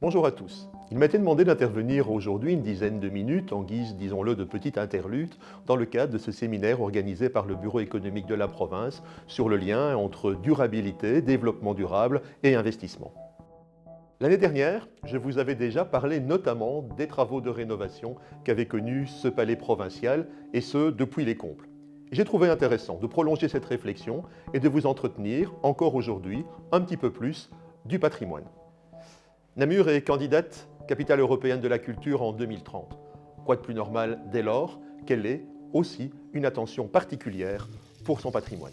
Bonjour à tous. Il m'a été demandé d'intervenir aujourd'hui une dizaine de minutes en guise, disons-le, de petite interlude dans le cadre de ce séminaire organisé par le Bureau économique de la province sur le lien entre durabilité, développement durable et investissement. L'année dernière, je vous avais déjà parlé notamment des travaux de rénovation qu'avait connus ce palais provincial, et ce, depuis les Comples. J'ai trouvé intéressant de prolonger cette réflexion et de vous entretenir, encore aujourd'hui, un petit peu plus du patrimoine. Namur est candidate capitale européenne de la culture en 2030. Quoi de plus normal dès lors qu'elle ait aussi une attention particulière pour son patrimoine.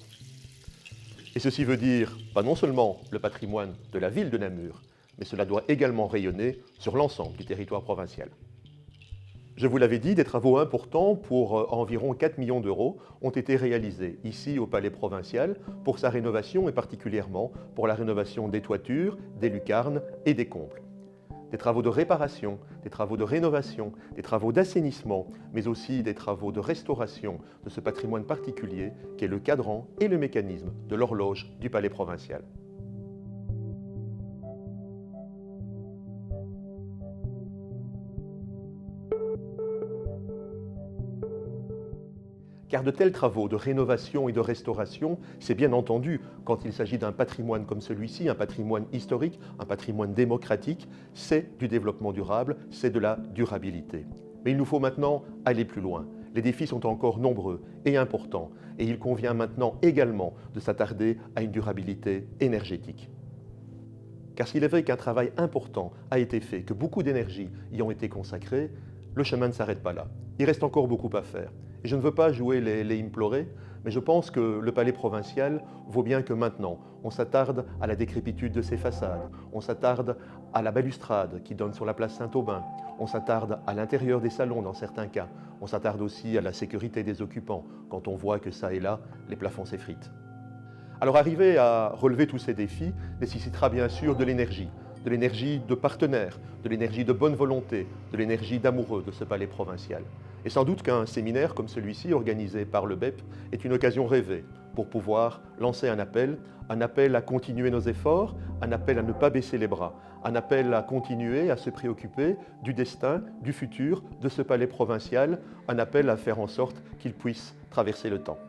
Et ceci veut dire pas non seulement le patrimoine de la ville de Namur, mais cela doit également rayonner sur l'ensemble du territoire provincial. Je vous l'avais dit, des travaux importants pour environ 4 millions d'euros ont été réalisés ici au Palais provincial pour sa rénovation et particulièrement pour la rénovation des toitures, des lucarnes et des combles. Des travaux de réparation, des travaux de rénovation, des travaux d'assainissement, mais aussi des travaux de restauration de ce patrimoine particulier qu'est le cadran et le mécanisme de l'horloge du Palais provincial. Car de tels travaux de rénovation et de restauration, c'est bien entendu, quand il s'agit d'un patrimoine comme celui-ci, un patrimoine historique, un patrimoine démocratique, c'est du développement durable, c'est de la durabilité. Mais il nous faut maintenant aller plus loin. Les défis sont encore nombreux et importants, et il convient maintenant également de s'attarder à une durabilité énergétique. Car s'il est vrai qu'un travail important a été fait, que beaucoup d'énergie y ont été consacrées, le chemin ne s'arrête pas là. Il reste encore beaucoup à faire. Et je ne veux pas jouer les implorés, mais je pense que le palais provincial vaut bien que maintenant, on s'attarde à la décrépitude de ses façades, on s'attarde à la balustrade qui donne sur la place Saint-Aubin, on s'attarde à l'intérieur des salons dans certains cas, on s'attarde aussi à la sécurité des occupants quand on voit que ça et là, les plafonds s'effritent. Alors arriver à relever tous ces défis nécessitera bien sûr de l'énergie de partenaires, de l'énergie de bonne volonté, de l'énergie d'amoureux de ce palais provincial. Et sans doute qu'un séminaire comme celui-ci, organisé par le BEP, est une occasion rêvée pour pouvoir lancer un appel à continuer nos efforts, un appel à ne pas baisser les bras, un appel à continuer à se préoccuper du destin, du futur de ce palais provincial, un appel à faire en sorte qu'il puisse traverser le temps.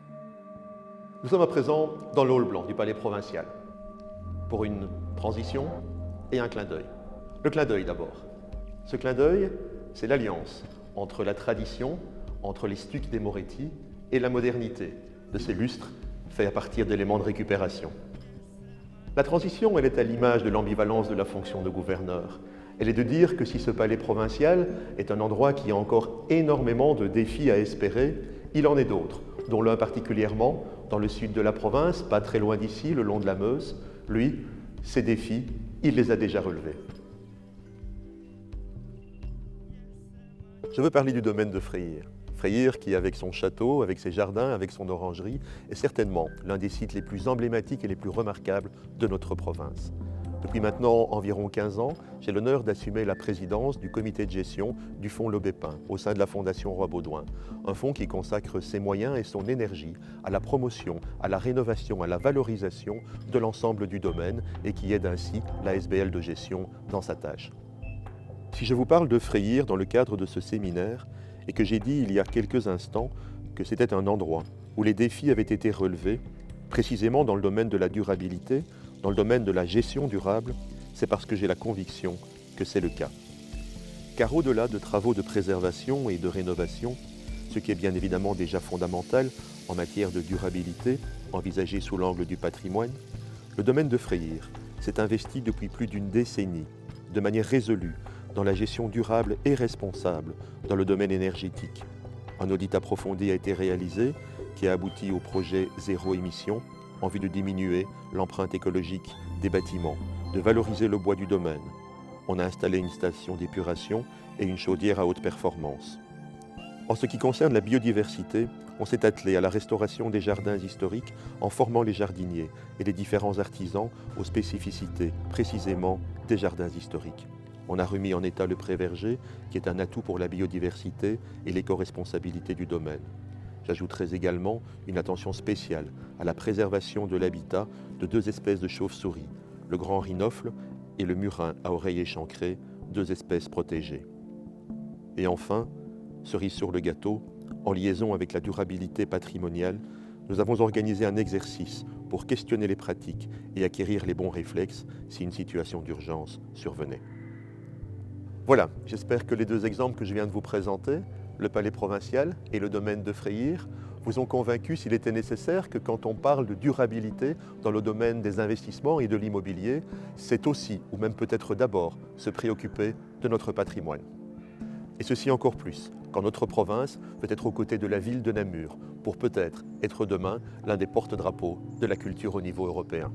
Nous sommes à présent dans le hall blanc du palais provincial pour une transition et un clin d'œil. Le clin d'œil d'abord. Ce clin d'œil, c'est l'alliance entre la tradition, entre les stucs des Moretti et la modernité de ces lustres faits à partir d'éléments de récupération. La transition, elle est à l'image de l'ambivalence de la fonction de gouverneur. Elle est de dire que si ce palais provincial est un endroit qui a encore énormément de défis à espérer, il en est d'autres, dont l'un particulièrement dans le sud de la province, pas très loin d'ici, le long de la Meuse. Lui, ces défis, il les a déjà relevés. Je veux parler du domaine de Freyr. Freyr qui, avec son château, avec ses jardins, avec son orangerie, est certainement l'un des sites les plus emblématiques et les plus remarquables de notre province. Depuis maintenant environ 15 ans, j'ai l'honneur d'assumer la présidence du comité de gestion du Fonds Lobépin au sein de la Fondation Roi-Baudouin. Un fonds qui consacre ses moyens et son énergie à la promotion, à la rénovation, à la valorisation de l'ensemble du domaine et qui aide ainsi la SBL de gestion dans sa tâche. Si je vous parle de Freyr dans le cadre de ce séminaire et que j'ai dit il y a quelques instants que c'était un endroit où les défis avaient été relevés, précisément dans le domaine de la durabilité, dans le domaine de la gestion durable, c'est parce que j'ai la conviction que c'est le cas. Car au-delà de travaux de préservation et de rénovation, ce qui est bien évidemment déjà fondamental en matière de durabilité, envisagé sous l'angle du patrimoine, le domaine de Freyr s'est investi depuis plus d'une décennie, de manière résolue, dans la gestion durable et responsable dans le domaine énergétique. Un audit approfondi a été réalisé qui a abouti au projet Zéro émission en vue de diminuer l'empreinte écologique des bâtiments, de valoriser le bois du domaine. On a installé une station d'épuration et une chaudière à haute performance. En ce qui concerne la biodiversité, on s'est attelé à la restauration des jardins historiques en formant les jardiniers et les différents artisans aux spécificités précisément des jardins historiques. On a remis en état le pré-verger, qui est un atout pour la biodiversité et l'éco-responsabilité du domaine. J'ajouterai également une attention spéciale à la préservation de l'habitat de deux espèces de chauves-souris, le grand rhinophle et le murin à oreilles échancrées, 2 espèces protégées. Et enfin, cerise sur le gâteau, en liaison avec la durabilité patrimoniale, nous avons organisé un exercice pour questionner les pratiques et acquérir les bons réflexes si une situation d'urgence survenait. Voilà, j'espère que les 2 exemples que je viens de vous présenter, le palais provincial et le domaine de Freyr, vous ont convaincu s'il était nécessaire que quand on parle de durabilité dans le domaine des investissements et de l'immobilier, c'est aussi, ou même peut-être d'abord, se préoccuper de notre patrimoine. Et ceci encore plus, quand notre province peut être aux côtés de la ville de Namur, pour peut-être être demain l'un des porte-drapeaux de la culture au niveau européen.